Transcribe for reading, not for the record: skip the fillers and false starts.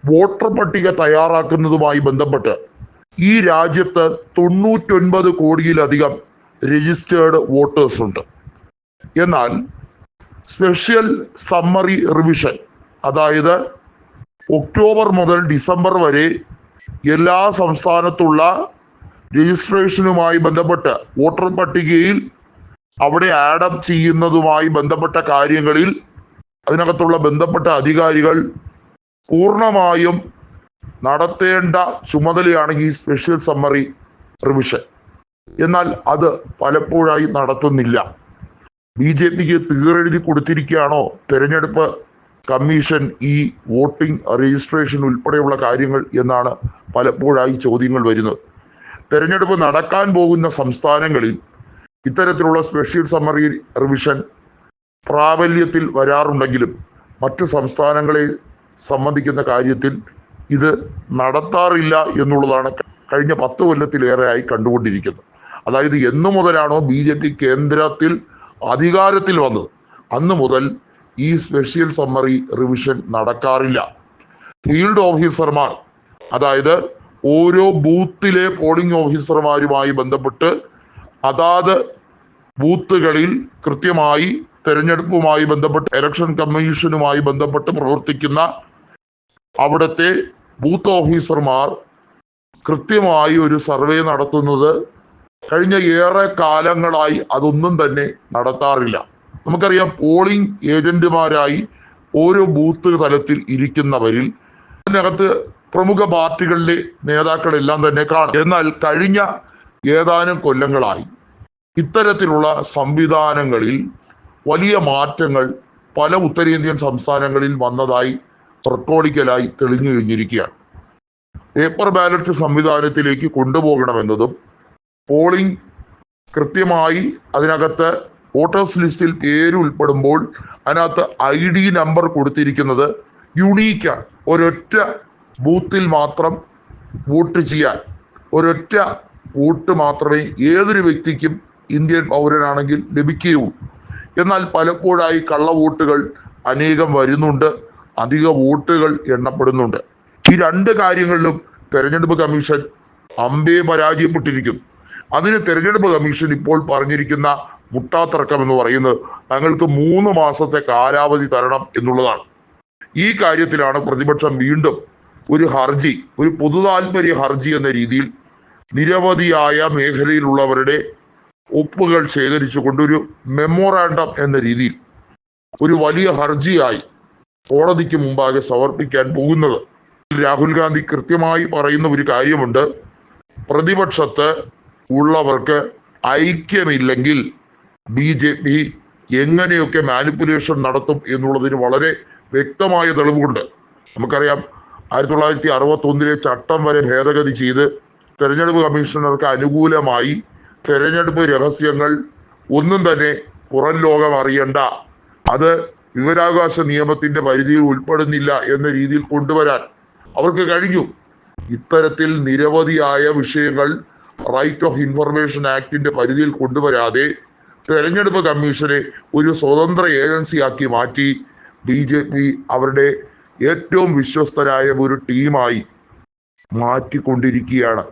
Voter പട്ടിക തയ്യാറാക്കുന്നതുമായി ബന്ധപ്പെട്ട് ഈ രാജ്യത്ത് 99 കോടിയിലധികം രജിസ്റ്റേർഡ് വോട്ടേഴ്സ് ഉണ്ട്. എന്നാൽ സ്പെഷ്യൽ സമ്മറി റിവിഷൻ, അതായത് ഒക്ടോബർ മുതൽ ഡിസംബർ വരെ എല്ലാ സംസ്ഥാനത്തുള്ള രജിസ്ട്രേഷനുമായി ബന്ധപ്പെട്ട് വോട്ടർ പട്ടികയിൽ അവിടെ ആഡപ്പ് ചെയ്യുന്നതുമായി ബന്ധപ്പെട്ട കാര്യങ്ങളിൽ അതിനകത്തുള്ള ബന്ധപ്പെട്ട അധികാരികൾ പൂർണ്ണമായും നടത്തേണ്ട ചുമതലയാണ് ഈ സ്പെഷ്യൽ സമ്മറി റിവിഷൻ. എന്നാൽ അത് പലപ്പോഴായി നടത്തുന്നില്ല. BJPക്ക് തീരെഴുതി കൊടുത്തിരിക്കുകയാണോ തെരഞ്ഞെടുപ്പ് കമ്മീഷൻ ഈ വോട്ടിംഗ് രജിസ്ട്രേഷൻ ഉൾപ്പെടെയുള്ള കാര്യങ്ങൾ എന്നാണ് പലപ്പോഴായി ചോദ്യങ്ങൾ വരുന്നത്. തെരഞ്ഞെടുപ്പ് നടക്കാൻ പോകുന്ന സംസ്ഥാനങ്ങളിൽ ഇത്തരത്തിലുള്ള സ്പെഷ്യൽ സമ്മറി റിവിഷൻ പ്രാബല്യത്തിൽ വരാറുണ്ടെങ്കിലും മറ്റു സംസ്ഥാനങ്ങളെ സംബന്ധിക്കുന്ന കാര്യത്തിൽ ഇത് നടത്താറില്ല എന്നുള്ളതാണ് കഴിഞ്ഞ 10 കൊല്ലത്തിലേറെയായി കണ്ടുകൊണ്ടിരിക്കുന്നത്. അതായത് എന്നു മുതലാണോ BJP കേന്ദ്രത്തിൽ അധികാരത്തിൽ വന്നത് അന്ന് മുതൽ ഈ സ്പെഷ്യൽ സമ്മറി റിവിഷൻ നടക്കാറില്ല. ഫീൽഡ് ഓഫീസർമാർ, അതായത് ഓരോ ബൂത്തിലെ പോളിംഗ് ഓഫീസർമാരുമായി ബന്ധപ്പെട്ട് അതാത് ബൂത്തുകളിൽ കൃത്യമായി തെരഞ്ഞെടുപ്പുമായി ബന്ധപ്പെട്ട് ഇലക്ഷൻ കമ്മീഷനുമായി ബന്ധപ്പെട്ട് പ്രവർത്തിക്കുന്ന അവിടുത്തെ ബൂത്ത് ഓഫീസർമാർ കൃത്യമായി ഒരു സർവേ നടത്തുന്നത് കഴിഞ്ഞ ഏറെ കാലങ്ങളായി അതൊന്നും തന്നെ നടത്താറില്ല. നമുക്കറിയാം, പോളിംഗ് ഏജന്റുമാരായി ഓരോ ബൂത്ത് തലത്തിൽ ഇരിക്കുന്നവരിൽ അതിനകത്ത് പ്രമുഖ പാർട്ടികളിലെ നേതാക്കളെല്ലാം തന്നെ കാണും. എന്നാൽ കഴിഞ്ഞ ഏതാനും കൊല്ലങ്ങളായി ഇത്തരത്തിലുള്ള സംവിധാനങ്ങളിൽ വലിയ മാറ്റങ്ങൾ പല ഉത്തരേന്ത്യൻ സംസ്ഥാനങ്ങളിൽ വന്നതായി റെക്കോർഡിക്കലായി തെളിഞ്ഞു കഴിഞ്ഞിരിക്കുകയാണ്. പേപ്പർ ബാലറ്റ് സംവിധാനത്തിലേക്ക് കൊണ്ടുപോകണമെന്നതും പോളിംഗ് കൃത്യമായി അതിനകത്ത് വോട്ടേഴ്സ് ലിസ്റ്റിൽ പേര് ഉൾപ്പെടുമ്പോൾ അതിനകത്ത് ID നമ്പർ കൊടുത്തിരിക്കുന്നത് യുണീക്കാണ്. ഒരൊറ്റ ബൂത്തിൽ മാത്രം വോട്ട് ചെയ്യാൻ ഒരൊറ്റ വോട്ട് മാത്രമേ ഏതൊരു വ്യക്തിക്കും ഇന്ത്യൻ പൗരനാണെങ്കിൽ ലഭിക്കുകയുള്ളൂ. എന്നാൽ പലപ്പോഴായി കള്ള വോട്ടുകൾ അനേകം വരുന്നുണ്ട്, അധിക വോട്ടുകൾ എണ്ണപ്പെടുന്നുണ്ട്. ഈ 2 കാര്യങ്ങളിലും തെരഞ്ഞെടുപ്പ് കമ്മീഷൻ അമ്പേ പരാജയപ്പെട്ടിരിക്കുന്നു. അതിന് തെരഞ്ഞെടുപ്പ് കമ്മീഷൻ ഇപ്പോൾ പറഞ്ഞിരിക്കുന്ന മുട്ടാത്തർക്കം എന്ന് പറയുന്നത് തങ്ങൾക്ക് 3 മാസത്തെ കാലാവധി തരണം എന്നുള്ളതാണ്. ഈ കാര്യത്തിലാണ് പ്രതിപക്ഷം വീണ്ടും ഒരു ഹർജി, ഒരു പൊതു താല്പര്യ ഹർജി എന്ന രീതിയിൽ നിരവധിയായ മേഖലയിലുള്ളവരുടെ ഒപ്പുകൾ ശേഖരിച്ചുകൊണ്ട് ഒരു മെമ്മോറാണ്ടം എന്ന രീതിയിൽ ഒരു വലിയ ഹർജിയായി കോടതിക്ക് മുമ്പാകെ സമർപ്പിക്കാൻ പോകുന്നത്. രാഹുൽ ഗാന്ധി കൃത്യമായി പറയുന്ന ഒരു കാര്യമുണ്ട്, പ്രതിപക്ഷത്ത് ഉള്ളവർക്ക് ഐക്യമില്ലെങ്കിൽ BJP എങ്ങനെയൊക്കെ മാനിപ്പുലേഷൻ നടത്തും എന്നുള്ളതിന് വളരെ വ്യക്തമായ തെളിവുണ്ട്. നമുക്കറിയാം, 1961 ചട്ടം വരെ ഭേദഗതി ചെയ്ത് തെരഞ്ഞെടുപ്പ് കമ്മീഷണർക്ക് അനുകൂലമായി തെരഞ്ഞെടുപ്പ് രഹസ്യങ്ങൾ ഒന്നും തന്നെ പുറം ലോകം അറിയണ്ട, അത് വിവരാവകാശ നിയമത്തിന്റെ പരിധിയിൽ ഉൾപ്പെടുന്നില്ല എന്ന രീതിയിൽ കൊണ്ടുവരാൻ അവർക്ക് കഴിഞ്ഞു. ഇത്തരത്തിൽ നിരവധിയായ വിഷയങ്ങൾ റൈറ്റ് ഓഫ് ഇൻഫർമേഷൻ ആക്ടിന്റെ പരിധിയിൽ കൊണ്ടുവരാതെ തെരഞ്ഞെടുപ്പ് കമ്മീഷനെ ഒരു സ്വതന്ത്ര ഏജൻസിയാക്കി മാറ്റി BJP അവരുടെ ഏറ്റവും വിശ്വസ്തരായ ഒരു ടീമായി മാറ്റിക്കൊണ്ടിരിക്കുകയാണ്.